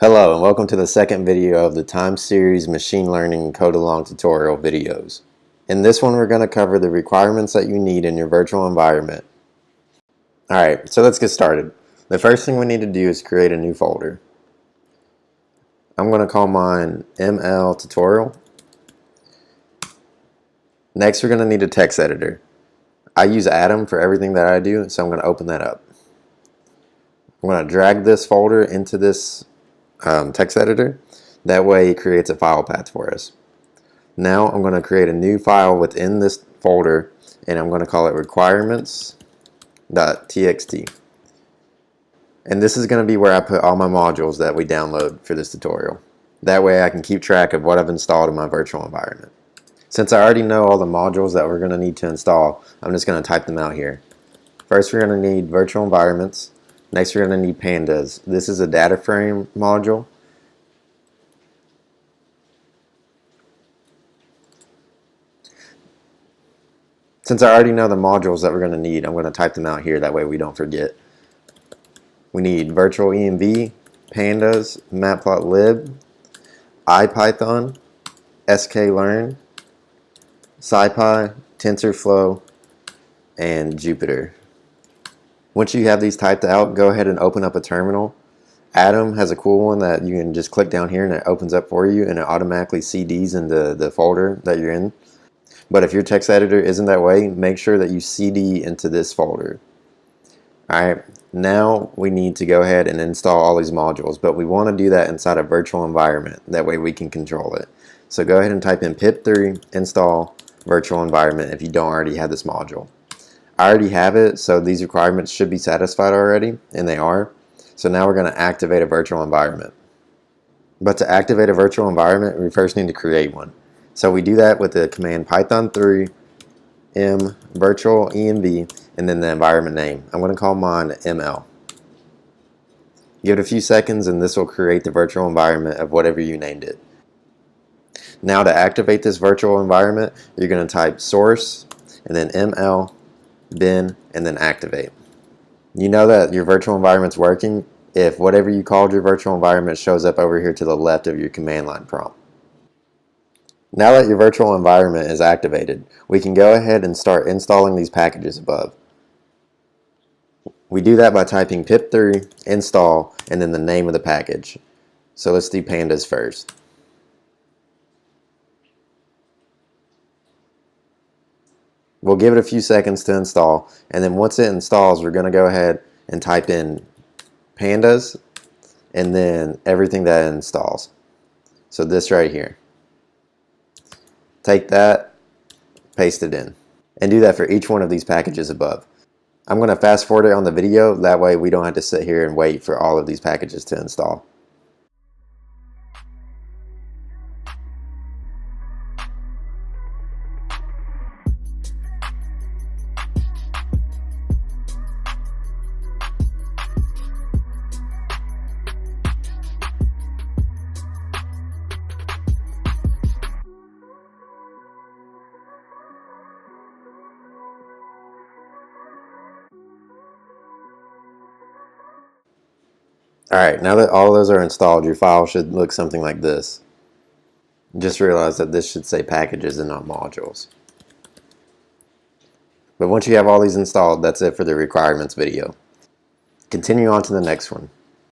Hello and welcome to the second video of the time series machine learning code along tutorial videos. In this one we're going to cover the requirements that you need in your virtual environment. Alright, so let's get started. The first thing we need to do is create a new folder. I'm going to call mine ML tutorial. Next we're going to need a text editor. I use Atom for everything that I do, so I'm going to open that up. I'm going to drag this folder into this text editor. That way it creates a file path for us. Now I'm going to create a new file within this folder and I'm going to call it requirements.txt. And this is going to be where I put all my modules that we download for this tutorial. That way I can keep track of what I've installed in my virtual environment. Since I already know all the modules that we're going to need to install, I'm just going to type them out here. First we're going to need virtual environments. Next we're going to need pandas. This is a data frame module. Since I already know the modules that we're going to need, I'm going to type them out here, that way we don't forget. We need virtual env, pandas, matplotlib, IPython, sklearn, scipy, tensorflow, and Jupyter. Once you have these typed out, go ahead and open up a terminal. Atom has a cool one that you can just click down here and it opens up for you and it automatically CDs into the folder that you're in. But if your text editor isn't that way, make sure that you CD into this folder. Alright, now we need to go ahead and install all these modules, but we want to do that inside a virtual environment. That way we can control it. So go ahead and type in pip3 install virtual environment if you don't already have this module. I already have it, so these requirements should be satisfied already, and they are. So now we're going to activate a virtual environment. But to activate a virtual environment, we first need to create one. So we do that with the command python3 m virtual env and then the environment name. I'm going to call mine ML. Give it a few seconds and this will create the virtual environment of whatever you named it. Now to activate this virtual environment, you're going to type source and then ML bin and then activate. You know that your virtual environment's working if whatever you called your virtual environment shows up over here to the left of your command line prompt. Now that your virtual environment is activated, we can go ahead and start installing these packages above. We do that by typing pip3 install and then the name of the package. So let's do pandas first. We'll give it a few seconds to install, and then once it installs, we're going to go ahead and type in pandas and then everything that it installs. So this right here. Take that, paste it in, and do that for each one of these packages above. I'm going to fast forward it on the video, that way we don't have to sit here and wait for all of these packages to install. Alright, now that all those are installed, your file should look something like this. Just realize that this should say packages and not modules. But once you have all these installed, that's it for the requirements video. Continue on to the next one.